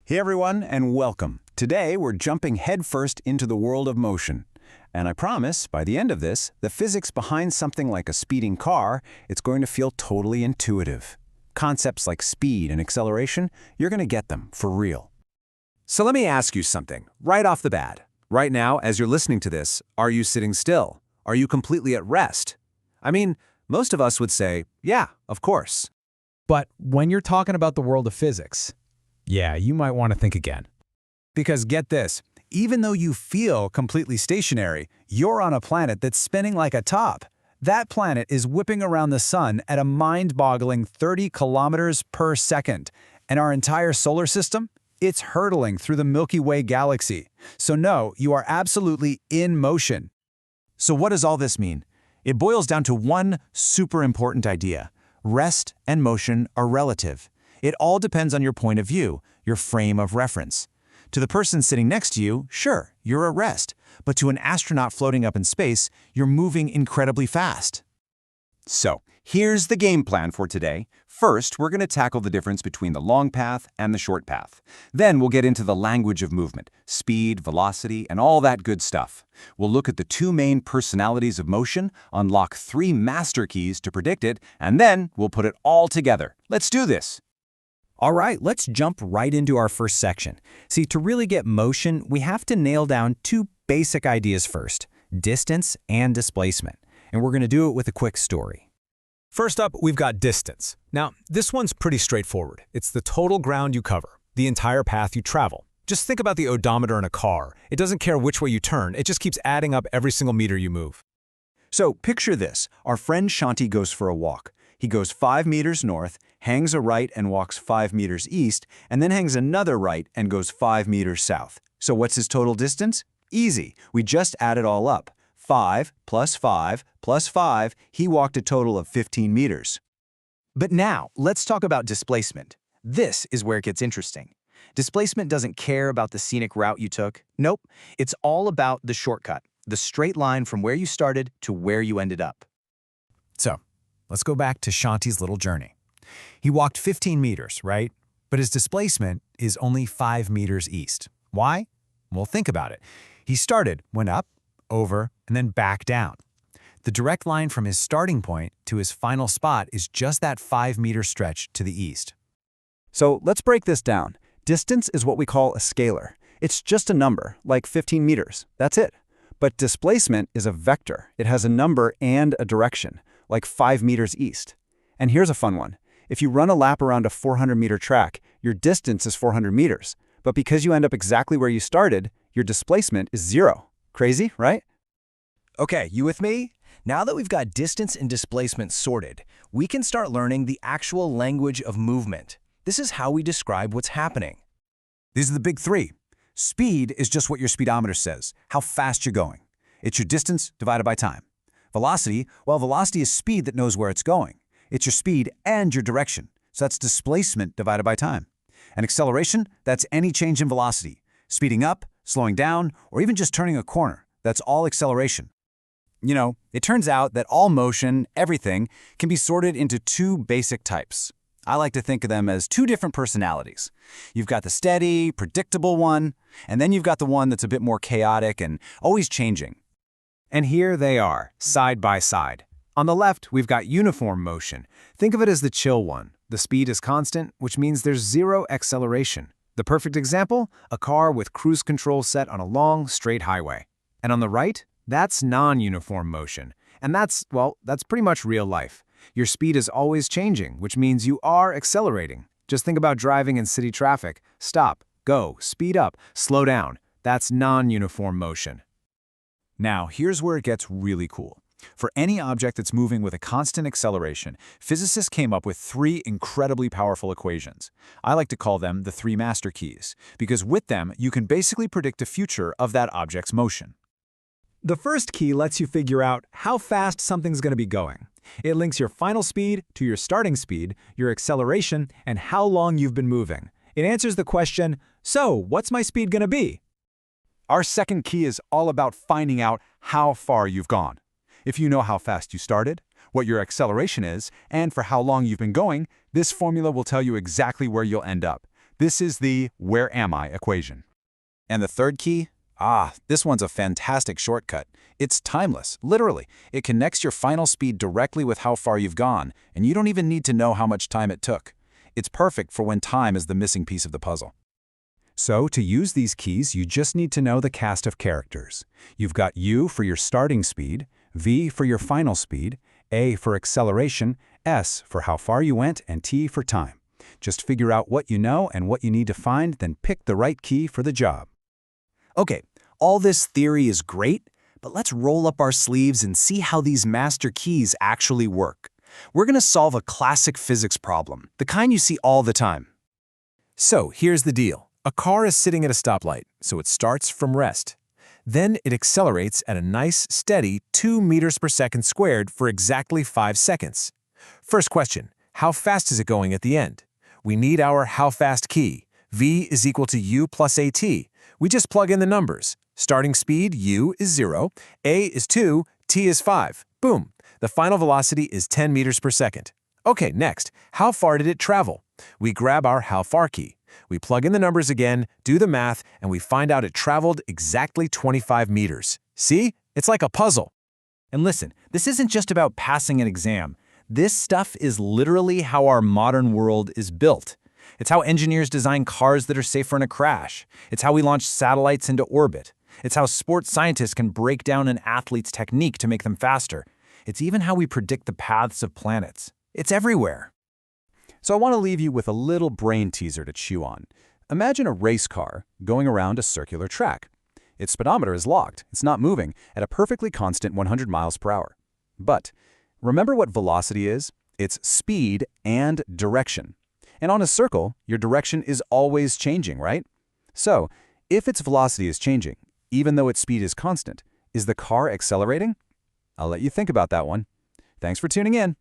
Hey everyone, and welcome. Today we're jumping headfirst into the world of motion. And I promise, by the end of this, the physics behind something like a speeding car, it's going to feel totally intuitive. Concepts like speed and acceleration, you're going to get them for real. So let me ask you something, right off the bat. Right now, as you're listening to this, are you sitting still? Are you completely at rest? I mean, most of us would say, yeah, of course. But when you're talking about the world of physics, yeah, you might want to think again. Because get this, even though you feel completely stationary, you're on a planet that's spinning like a top. That planet is whipping around the sun at a mind-boggling 30 kilometers per second. And our entire solar system? It's hurtling through the Milky Way galaxy. So no, you are absolutely in motion. So what does all this mean? It boils down to one super important idea. Rest and motion are relative. It all depends on your point of view, your frame of reference. To the person sitting next to you, sure, you're at rest. But to an astronaut floating up in space, you're moving incredibly fast. So, here's the game plan for today. First, we're going to tackle the difference between the long path and the short path. Then we'll get into the language of movement, speed, velocity, and all that good stuff. We'll look at the two main personalities of motion, unlock 3 master keys to predict it, and then we'll put it all together. Let's do this! All right, let's jump right into our first section. See, to really get motion, we have to nail down 2 basic ideas first, distance and displacement. And we're going to do it with a quick story. First up, we've got distance. Now, this one's pretty straightforward. It's the total ground you cover, the entire path you travel. Just think about the odometer in a car. It doesn't care which way you turn, it just keeps adding up every single meter you move. So, picture this. Our friend Shanti goes for a walk. He goes 5 meters north, hangs a right and walks 5 meters east, and then hangs another right and goes 5 meters south. So what's his total distance? Easy. We just add it all up. 5 plus 5 plus 5, he walked a total of 15 meters. But now, let's talk about displacement. This is where it gets interesting. Displacement doesn't care about the scenic route you took. Nope, it's all about the shortcut, the straight line from where you started to where you ended up. So, let's go back to Shanti's little journey. He walked 15 meters, right? But his displacement is only 5 meters east. Why? Well, think about it. He started, went up, over, and then back down. The direct line from his starting point to his final spot is just that 5-meter stretch to the east. So let's break this down. Distance is what we call a scalar. It's just a number, like 15 meters. That's it. But displacement is a vector. It has a number and a direction, like 5 meters east. And here's a fun one. If you run a lap around a 400-meter track, your distance is 400 meters. But because you end up exactly where you started, your displacement is 0. Crazy, right? Okay, you with me? Now that we've got distance and displacement sorted, we can start learning the actual language of movement. This is how we describe what's happening. These are the big 3. Speed is just what your speedometer says, how fast you're going. It's your distance divided by time. Velocity, well, velocity is speed that knows where it's going. It's your speed and your direction. So that's displacement divided by time. And acceleration, that's any change in velocity. Speeding up, slowing down, or even just turning a corner. That's all acceleration. You know, it turns out that all motion, everything, can be sorted into 2 basic types. I like to think of them as 2 different personalities. You've got the steady, predictable one, and then you've got the one that's a bit more chaotic and always changing. And here they are, side by side. On the left, we've got uniform motion. Think of it as the chill one. The speed is constant, which means there's 0 acceleration. The perfect example? A car with cruise control set on a long, straight highway. And on the right, that's non-uniform motion. And that's pretty much real life. Your speed is always changing, which means you are accelerating. Just think about driving in city traffic. Stop, go, speed up, slow down. That's non-uniform motion. Now, here's where it gets really cool. For any object that's moving with a constant acceleration, physicists came up with 3 incredibly powerful equations. I like to call them the 3 master keys, because with them, you can basically predict the future of that object's motion. The first key lets you figure out how fast something's going to be going. It links your final speed to your starting speed, your acceleration, and how long you've been moving. It answers the question, so what's my speed going to be? Our second key is all about finding out how far you've gone. If you know how fast you started, what your acceleration is, and for how long you've been going, this formula will tell you exactly where you'll end up. This is the where am I equation. And the third key? This one's a fantastic shortcut. It's timeless, literally. It connects your final speed directly with how far you've gone, and you don't even need to know how much time it took. It's perfect for when time is the missing piece of the puzzle. So to use these keys, you just need to know the cast of characters. You've got U for your starting speed, V for your final speed, A for acceleration, S for how far you went, and T for time. Just figure out what you know and what you need to find, then pick the right key for the job. Okay, all this theory is great, but let's roll up our sleeves and see how these master keys actually work. We're going to solve a classic physics problem, the kind you see all the time. So here's the deal. A car is sitting at a stoplight, so it starts from rest. Then it accelerates at a nice, steady 2 meters per second squared for exactly 5 seconds. First question, how fast is it going at the end? We need our how fast key. V is equal to U plus AT. We just plug in the numbers. Starting speed, U is 0, A is 2, T is 5. Boom. The final velocity is 10 meters per second. Okay, next, how far did it travel? We grab our how far key. We plug in the numbers again, do the math, and we find out it traveled exactly 25 meters. See? It's like a puzzle. And listen, this isn't just about passing an exam. This stuff is literally how our modern world is built. It's how engineers design cars that are safer in a crash. It's how we launch satellites into orbit. It's how sports scientists can break down an athlete's technique to make them faster. It's even how we predict the paths of planets. It's everywhere. So I want to leave you with a little brain teaser to chew on. Imagine a race car going around a circular track. Its speedometer is locked. It's not moving at a perfectly constant 100 miles per hour. But remember what velocity is? It's speed and direction. And on a circle, your direction is always changing, right? So, if its velocity is changing, even though its speed is constant, is the car accelerating? I'll let you think about that one. Thanks for tuning in.